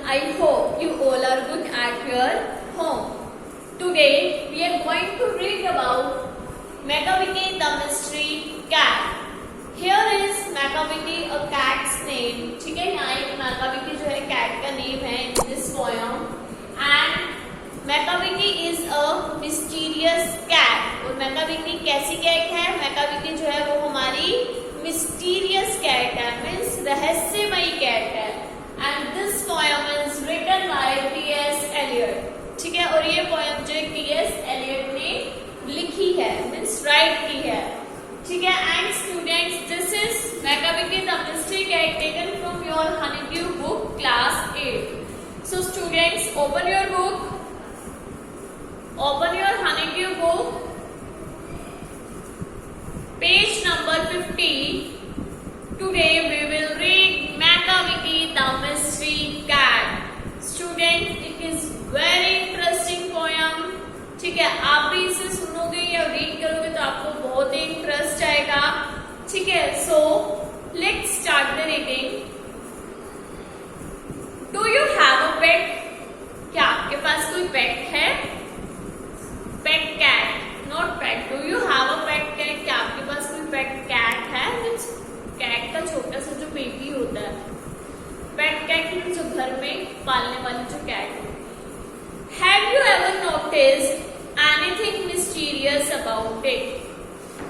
I hope you all are good at your home. Today we are going to read about Macavity the Mystery Cat. Here is Macavity a cat's name. ठीक है, यहाँ एक Macavity जो है cat का name है in this poem. And Macavity is a mysterious cat. और Macavity कैसी कैट है? Macavity जो है वो हमारी mysterious cat है, means रहस्यमयी कैट है. And this poem is written by T.S. Eliot. ठीक है, और ये poem जो T.S. Eliot ने लिखी है, means write की है. ठीक है, and students, this is Macavity the Mystery Cat taken from your Honeydew book, class 8. So students, open your book. Open your Honeydew book. Page number 50. Today we will read Macavity the Mystery Cat. Students, it is very interesting poem. ठीक है, आप भी इसे सुनोगे या read करोगे तो आपको बहुत ही इंटरेस्ट आएगा. ठीक है, so let's start the reading. Do you have a pet? क्या आपके पास कोई पेट है? Pet cat, not pet. Do you have a pet cat? क्या आपके पास कोई पेट कैट है? मीन्स कैट का छोटा सा जो बेबी होता है. पेट कैट जो घर में पालने वाली जो कैट है. Have you ever noticed anything mysterious about it?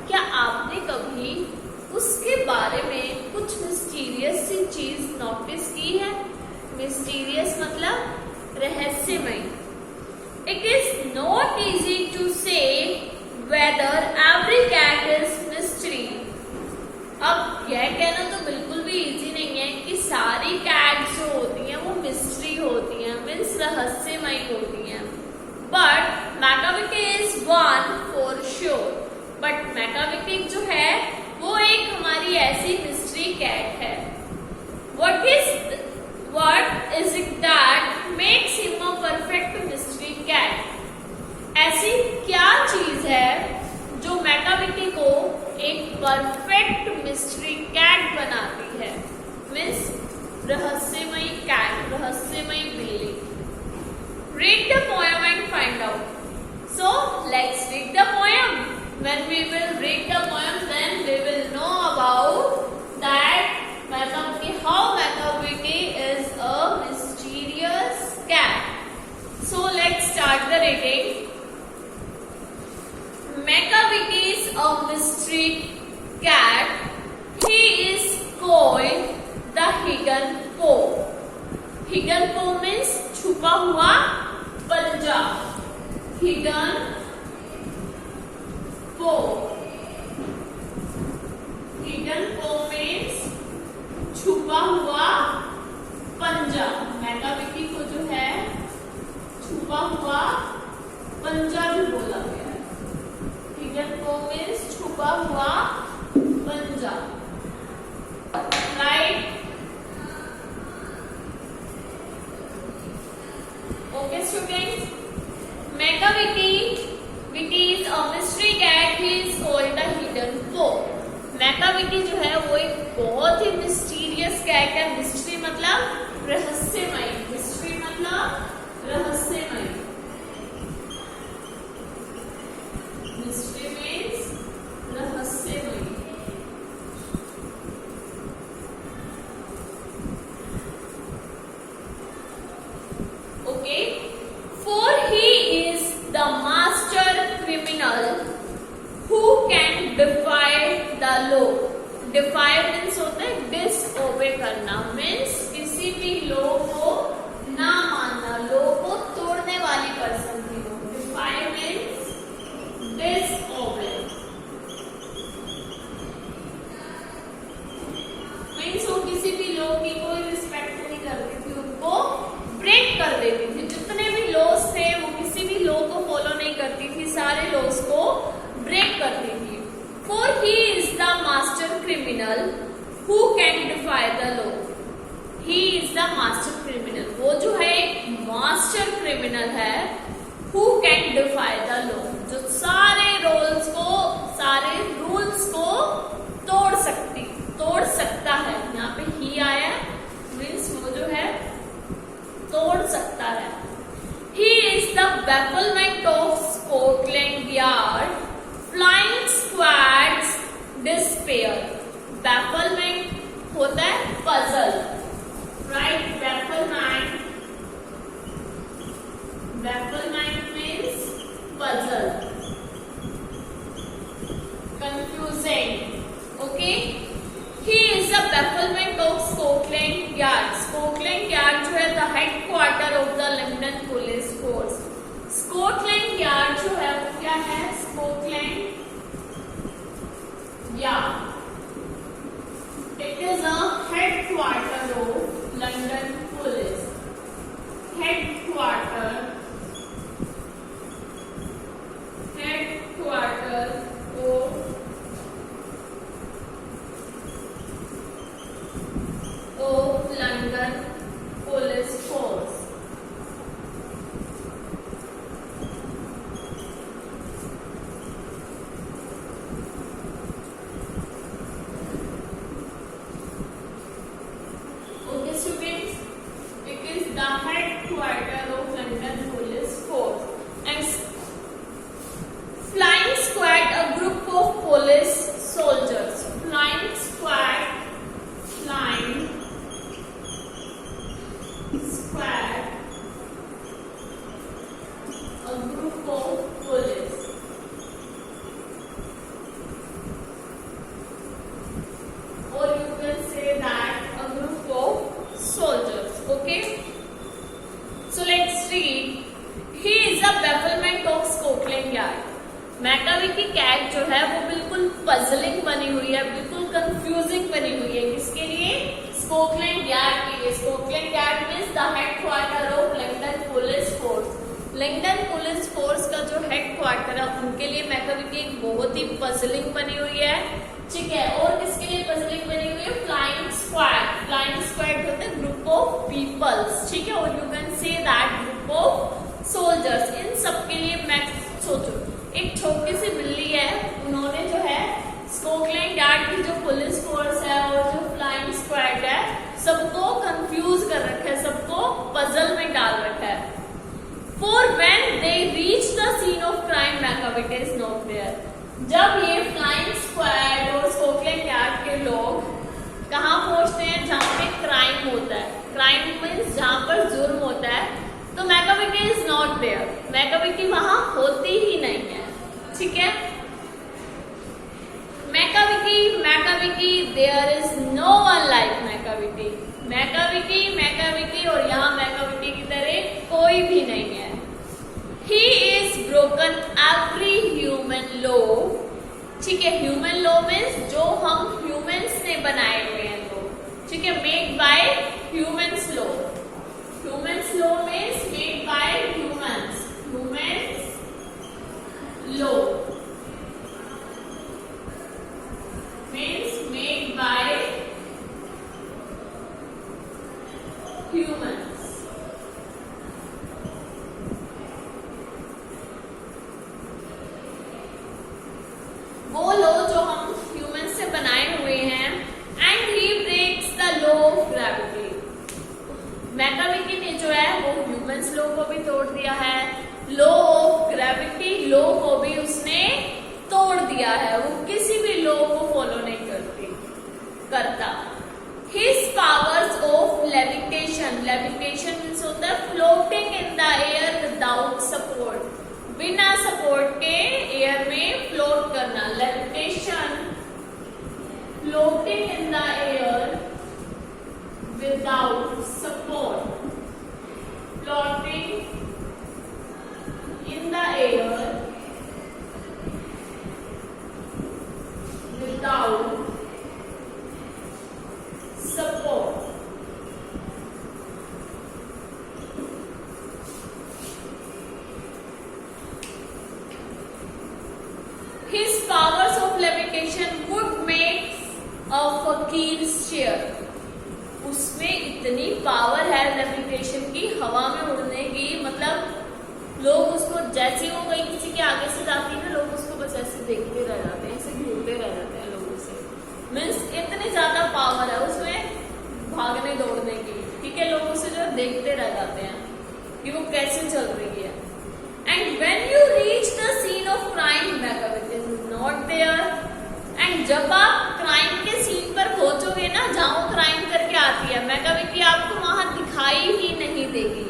क्या आपने कभी उसके बारे में कुछ मिस्टीरियस सी चीज नोटिस की है? मिस्टीरियस मतलब रहस्यमय. It is not easy to say whether every cat is mystery. अब यह कहना तो बिल्कुल भी इजी नहीं है कि सारी कैट्स जो होती हैं वो मिस्ट्री होती हैं, मीन्स रहस्यमय होती हैं. But Macavity is one for sure. But Macavity जो है वो एक हमारी ऐसी मिस्ट्री कैट है. What is it that makes him a perfect mystery cat? ऐसी क्या चीज है जो मैकाविटी को एक परफेक्ट मिस्ट्री कैट बनाती है, मीन्स रहस्यमयी कैट, रहस्यमयी बिल्ली. Read the poem and find out. So let's read the poem. When we will read the poem, then we will know about that Macavity, how Macavity is a mysterious cat. So let's start the reading. Macavity is a mystery cat. He is called the hidden paw. Hidden paw means छुपा हुआ पंजा. Hidden paw. Hidden paw means छुपा हुआ पंजा. Macavity को जो है छुपा हुआ पंजा भी बोला गया है. Hidden paw means छुपा हुआ पंजा. Right? Okay, students. Macavity is a mystery cat. He is called the hidden paw. Macavity जो है वो एक बहुत ही मिस्टीरियस कैट है. मिस्ट्री मतलब रहस्यमय. मिस्ट्री मतलब रहस्यमय. मिस्ट्री मीन्स रहस्यमय. Okay, for he is the master criminal who can defy the law. Defy means होता है disobey करना, means किसी भी law को ना मानना, law को तोड़ने वाली person थी वो. Defy means disobey. means वो किसी भी law की कोई respect नहीं करती थी, उनको ब्रेक कर देती थी. जितने भी लॉस थे वो किसी भी लॉ को फॉलो नहीं करती थी, सारे लॉस को ब्रेक करती थी. For he is the master criminal who can defy the law. He is the master criminal. वो जो है एक मास्टर क्रिमिनल है. Who can defy the law, जो सारे रूल्स को तोड़ सकता है. यहाँ पे ही आया मीन्स वो जो है bafflement of Scotland Yard, flying squads despair. Bafflement होता है puzzle, right? Bafflement means puzzle, confusing. Okay? He is the bafflement of Scotland Yard. Scotland Yard जो है the headquarter of the London Police Force. Scotland Yard जो है वो क्या है? Scotland Yard. It is a headquarter of London Police. Headquarter of London Police Force. Okay, students, it is the headquarter of London Police Force. And flying squad, a group of police soldiers. Flying squad, a group of police. Or you can say that a group of soldiers. Okay? So let's read. He is a bafflement of Scotland Yard. मैकावी की cat जो है वो बिल्कुल puzzling बनी हुई है, बिल्कुल confusing बनी हुई है. किसके लिए? स्कॉटलैंड यार्ड के लिए. Scotland yard means the headquarter of London police force. London police force का जो हेडक्वार्टर है उनके लिए मैकावी की एक बहुत ही पजलिंग बनी हुई है. ठीक है. और किसके लिए पजलिंग बनी हुई है? Flying squad. फ्लाइंग स्क्वाड होता है ग्रुप ऑफ पीपल्स. ठीक है. और you can say that group of soldiers. इन सबके लिए मैं सोचो एक छोटी सी बिल्ली है, उन्होंने जो है स्कॉटलैंड यार्ड की जो पुलिस फोर्स है और जो फ्लाइंग स्क्वाड है सबको कंफ्यूज कर रखा है, सबको पजल में डाल रखा है. For when they reach the scene of crime Macavity is not there. जब ये फ्लाइंग स्क्वाड और स्कॉटलैंड यार्ड के लोग कहाँ पहुंचते हैं? जहाँ पे क्राइम होता है. क्राइम मीन्स जहाँ पर जुर्म होता है. तो Macavity is not there. Macavity वहां होती ही नहीं है. ठीक है. Macavity there is no one like Macavity और यहाँ मैकाविटी की तरह कोई भी नहीं है. He is broken every human law. ठीक है. ह्यूमन लॉ मीन्स जो हम ह्यूमंस ने बनाए हुए हैं लोग. ठीक है. Made by humans law. Humans law means made by humans. Humans law means made by humans. वो लॉ जो हम ह्यूमंस से बनाए हुए हैं. And he breaks the law of gravity. Macavity ने जो है वो ह्यूमंस लॉ को भी तोड़ दिया है. लॉ ऑफ ग्रेविटी लॉ को भी उसने तोड़ दिया है. वो किसी भी लॉ को फॉलो नहीं करता. His powers of levitation. Levitation means होता है floating in the air without support. बिना सपोर्ट के एयर में फ्लोट करना. Levitation floating in the air without support. Floating in the air without support. His powers of levitation would make a fakir's chair. उसमें इतनी power है levitation की, हवा में उड़ने की. मतलब लोग उसको जैसे वो कहीं किसी के आगे से जाती है ना, लोग उसको बस ऐसे देखते रह जाते हैं, ऐसे घूरते रह जाते हैं लोगों से. मीन्स इतनी ज्यादा पावर है उसमें भागने दौड़ने की. ठीक है. लोग उसे जो देखते रह जाते हैं कि वो कैसे चल रही है. And when you reach the scene of crime Macavity is not there. And जब आप क्राइम के सीन पर पहुंचोगे ना, जहां वो क्राइम करके आती है, मैकाविटी आपको वहां दिखाई ही नहीं देगी।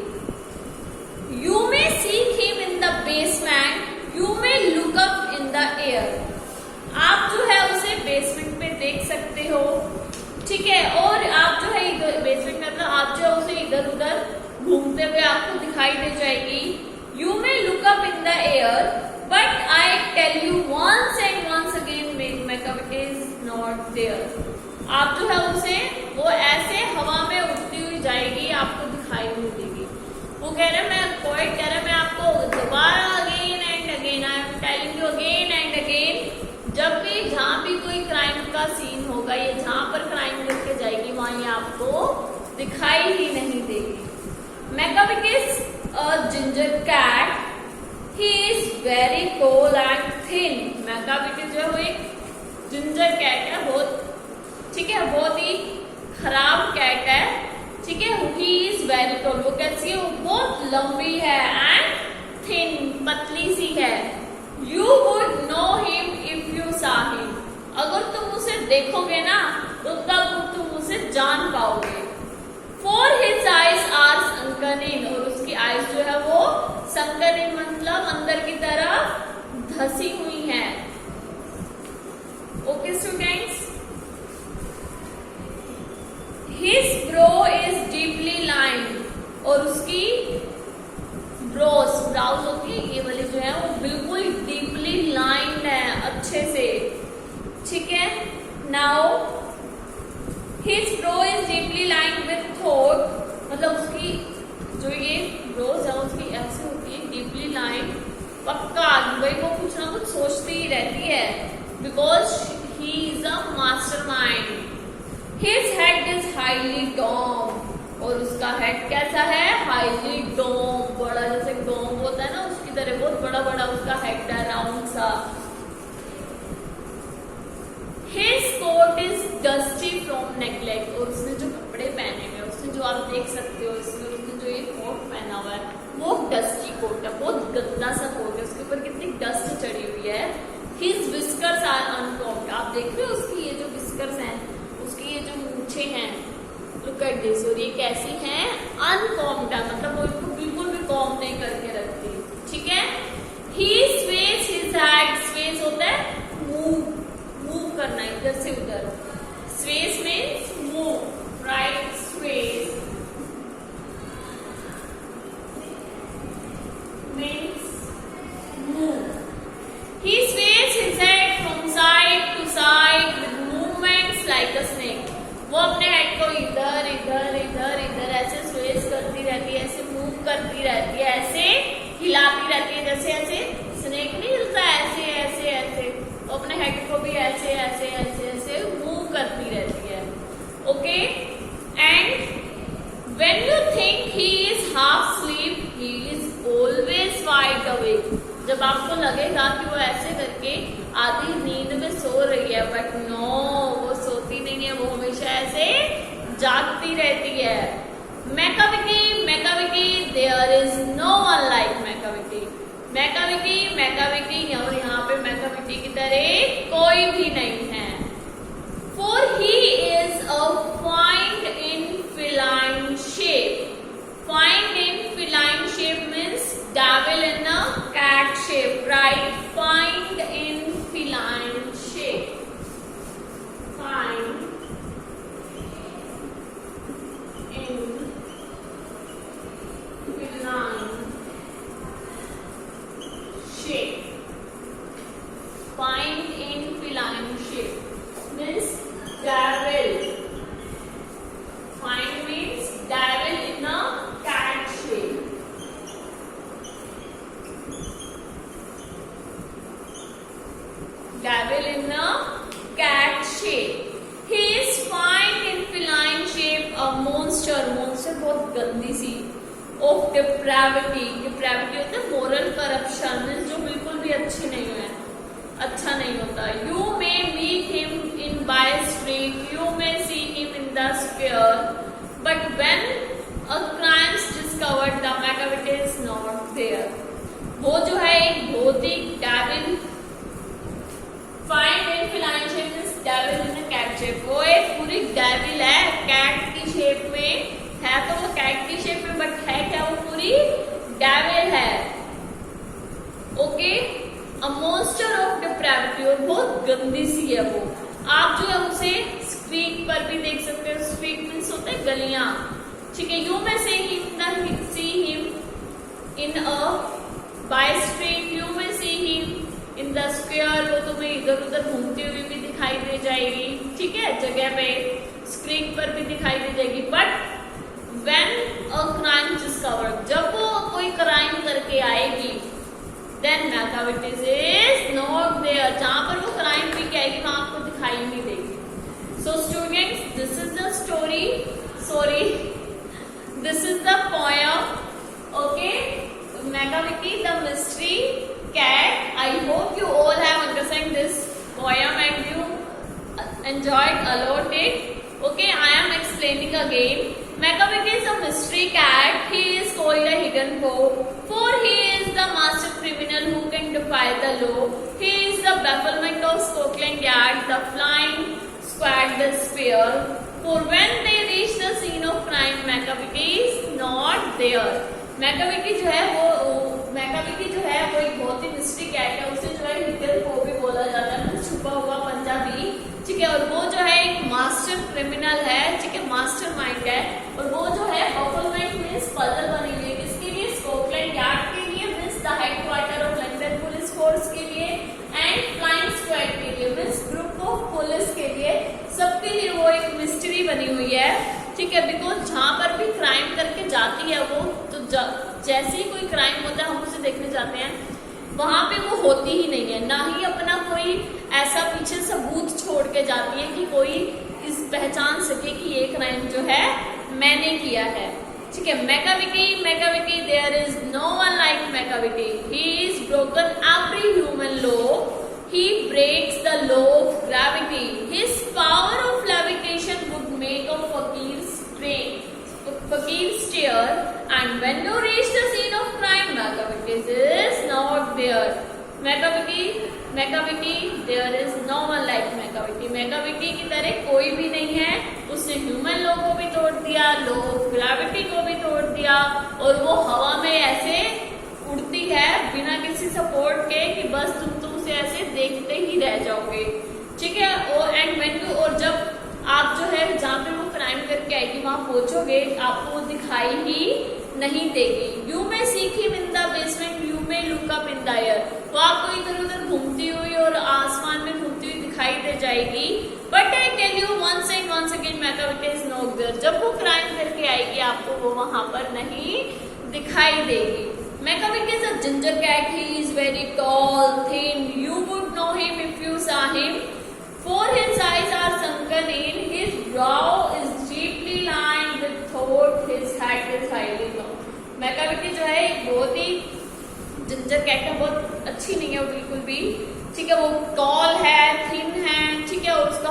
You may seek him in the basement, you may look up in the air. आप जो है उसे बेसमेंट में देख सकते हो, ठीक है, और आप जो है इधर बेसमेंट में मतलब आप जो है उसे इधर उधर घूमते हुए आपको दिखाई दे जाएगी। You may look up in the air but I tell you once and once again Macavity is not there. आप जो है उसे वो ऐसे हवा में उड़ती हुई जाएगी, आपको दिखाई नहीं देगी। वो कह रहे मैं पोएट कह रहा मैं आपको दोबारा again and again I am telling you again and again, जब भी जहां भी कोई क्राइम का सीन होगा, ये जहां पर क्राइम करके जाएगी वहां ये आपको दिखाई ही नहीं देगी। Macavity is a ginger cat, he is very tall and thin. Macavity जो है वो एक जिंजर कैट है, बहुत ठीक है, बहुत ही खराब कैट है, ठीक है। ही इज वेरी टॉल, वो कैसी है, वो बहुत लंबी है, एंड थिन, पतली सी है। You would know him if you सा हिम, अगर तुम उसे देखोगे ना तो तब तुम उसे जान पाओगे। For his eyes are sunken in, और उसकी आइज जो है वो संकन इन मतलब अंदर की तरफ धसी हुई है। Okay students, his bro is deeply lined, और उसकी ब्राउज होती है ये वाली जो है वो बिल्कुल डीपली लाइंड है, अच्छे से, ठीक है। Now his bro is deeply lined with thought, मतलब उसकी जो ये ब्रोज है उसकी ऐसे होती है डीपली लाइंड, पक्का भाई वो कुछ ना कुछ सोचती ही रहती है, because he is a mastermind. His head is highly domed, और उसका हेड कैसा है, हाईली डोम, बड़ा जैसे डोम होता है ना उसकी तरह बहुत बड़ा बड़ा उसका हेड है, राउंड सा। His coat is dusty from neglect, और उसने जो कपड़े पहने हुए उसने जो आप देख सकते हो इसमें उसने जो ये कोट पहना हुआ है वो डस्टी कोट है, बहुत गंदा सा कोट है, उसके ऊपर कितनी डस्ट चढ़ी हुई है। His whiskers are uncombed, आप देख रहे हो उसकी ये जो whiskers हैं, उसकी ये जो मूछे हैं, लुक एट दिस, और ये कैसी हैं, अनकॉम्ड है, मतलब वो इनको बिल्कुल भी कॉम नहीं करके रखती, ठीक है। He sways his head, sways होता है मूव करना इधर से उधर, sways means move, right, sways means move. He sways his head from side to side with movements like a snake, वो अपने हेड को इधर इधर इधर इधर ऐसे स्वेज करती रहती है, ऐसे मूव करती रहती है, ऐसे हिलाती रहती है, जैसे ऐसे स्नेक नहीं हिलता, ऐसे ऐसे ऐसे, वो अपने हेड को भी ऐसे ऐसे ऐसे ऐसे मूव करती रहती है। Okay, and when you think he is half sleep he is always wide awake, जब आपको लगेगा कि वो ऐसे करके आधी नींद में सो रही है, बट नो, वो सोती नहीं है, वो हमेशा ऐसे जागती रहती है। Macavity, Macavity, there is no one like Macavity, Macavity, Macavity, और यहाँ पे मैकाविटी की तरह कोई भी नहीं है। For he is a find in feline shape, find in feline shape means devil in a cat shape, right? Find in feline shape, find in feline shape, find in feline shape means devil, find means devil in a cat shape, devil in a cat shape. He is find in feline shape a monster, monster बहुत गंदी सी, of depravity, depravity होता है moral corruption, जो बिल्कुल भी अच्छी नहीं है, अच्छा नहीं होता। You may meet him in by street, you may see him in the square, but when a crime is discovered, the Macavity is not there. वो गंदी सी है वो। आप जो है उसे स्ट्रीट पर भी देख सकते हो, स्ट्रीट मीन्स होता है गलियां, ठीक है। You may say see him in a by street, you may see him in the square, वो तुम्हें इधर उधर घूमती हुई भी दिखाई दे जाएगी, ठीक है, जगह पे स्क्रीन पर भी दिखाई दे जाएगी। But when a crime is discovered, जब वो कोई क्राइम करके आएगी, then Macavity is not there, जहाँ पर वो क्राइम भी आएगी वहाँ आपको दिखाई नहीं देगी। So students, this is the story, this is the poem, okay, Macavity the mystery cat. I hope you all have understand this poem and you enjoyed a lot it. Okay, I am explaining again. Macavity is a mystery cat. He is called a hidden foe, for he is the master criminal who can defy the law. He is the bafflement of Scotland Yard, the flying squad despair. For when they reach the scene of crime, Macavity is not there. Macavity जो है वो एक बहुत ही mystery cat है, उसे जो है hidden फो भी बोला जाता है, छुपा हुआ पंजाबी, ठीक है। और वो जो है एक मास्टर क्रिमिनल है, ठीक है, मास्टर माइंड है। और वो जो है बफलमेंट मींस पजल बनी हुई है, किसके लिए? स्कॉटलैंड यार्ड के लिए, means the headquarter of London police force के लिए, एंड फ्लाइंग स्क्वाड के लिए, मींस ग्रुप ऑफ पुलिस के लिए, सबके लिए वो एक मिस्ट्री बनी हुई है, ठीक है। बिकॉज जहाँ पर भी क्राइम करके जाती है वो, तो जैसे ही कोई क्राइम होता है हम उसे देखने जाते हैं, वहां पे वो होती ही नहीं है, ना ही अपना कोई ऐसा पीछे सबूत छोड़ के जाती है कि कोई इस पहचान सके कि ये क्राइम जो है मैंने किया है, ठीक है। Macavity, there is no one like Macavity. He is broken every human law. He breaks the law of gravity. His power of levitation would make a fakir stare. And when you reach the scene of crime, Macavity is not there. Macavity, there is no one like Macavity. Macavity की तरह कोई भी नहीं है। उसने human law को भी तोड़ दिया, लॉ ऑफ ग्रेविटी को भी तोड़ दिया, और वो हवा में ऐसे उड़ती है बिना किसी सपोर्ट के कि बस तुम उसे ऐसे देखते ही रह जाओगे, ठीक है। और जब आप जो है जहाँ पे वो क्राइम करके आएगी वहां पहुंचोगे, आपको दिखाई ही नहीं देगी। यू में सीखी इन द बेसमेंट, यू में look up in the air, वो आपको इधर उधर घूमती हुई और आसमान में घूमती हुई दिखाई दे जाएगी। But I tell you once again Macavity is not there, जब वो क्राइम करके आएगी आपको वो वहां पर नहीं दिखाई देगी। Macavity is a ginger cat. He is very tall, thin. You would know him if you saw him. For his eyes are sunken in, his brow is deeply lined with thought, his head is highly long. Macavity जो है एक बहुत ही ginger cat है, बहुत अच्छी नहीं है वो बिल्कुल भी, ठीक है। वो टॉल है, थिन है, ठीक है, और उसका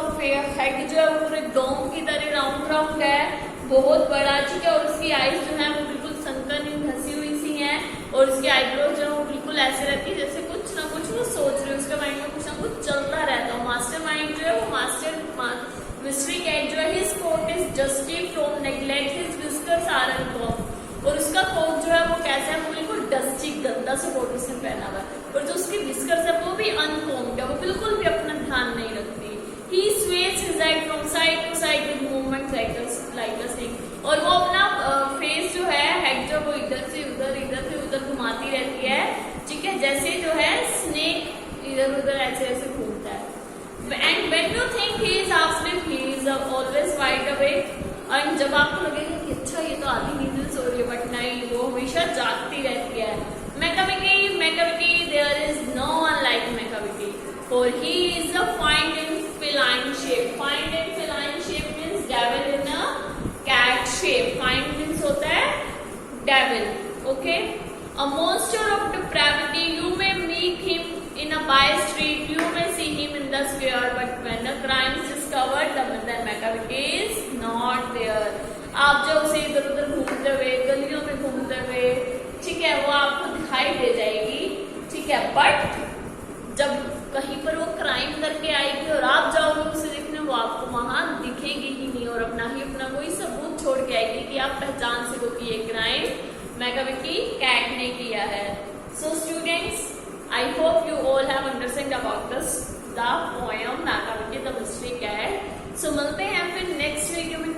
हेड जो है वो पूरे डोम की तरह राउंड है, बहुत बड़ा, ठीक है। और उसकी आईज जो है वो बिल्कुल संकन धसी हुई सी है, और उसकी आईब्रो जो है वो बिल्कुल ऐसे रहती है जैसे कुछ ना कुछ वो सोच रही है, उसके माइंड में कुछ ना कुछ चलता रहता है। मास्टर माइंड जो है वो मिस्ट्री कैट जो है, his coat is dusty from neglect, his whiskers are uncombed, और उसका कोट जो है वो कैसा है, वो बिल्कुल डस्टी गंदा सा कोट उसने पहना हुआ है, और जो उसकी विस्कर्स है वो भी अनकॉम्ड है, वो बिल्कुल भी अपना ध्यान नहीं रखती। He sways his head from side to side with movements like a snake, और वो अपना फेस जो है, हेड जो वो इधर से उधर घुमाती रहती है, ठीक है, जैसे जो है स्नेक इधर उधर ऐसे घूमता है। And when you think he is half asleep, he is always wide awake. और जब आपको लगेगा कि अच्छा ये तो आधी नींद में सो रही है, बट नहीं, वो हमेशा जागती रहती है। Macavity, there is no one like Macavity, for he is a find in feline shape. Find in feline shape means devil in a cat shape. Find means होता है devil, okay? A monster of depravity. You may meet him in a by street. You may see him in the square. But when the crime is discovered, the Macavity is not there. आप जो उसे इधर उधर घूमते हुए, गलियों में घूमते हुए, ठीक है, वो आपको दिखाई दे जाएगी, ठीक है। बट जब कहीं पर वो क्राइम करके आएगी और आप जाओगे उसे देखने, वो आपको वहां दिखेगी ही नहीं, और अपना कोई सबूत छोड़ के आएगी कि आप पहचान सको कि ये क्राइम Macavity कैट ने किया है। So students, I hope you all have understood about this the poem नागावती द मिस्ट्री कैट। सो मिलते हैं फिर नेक्स्ट वीडियो में।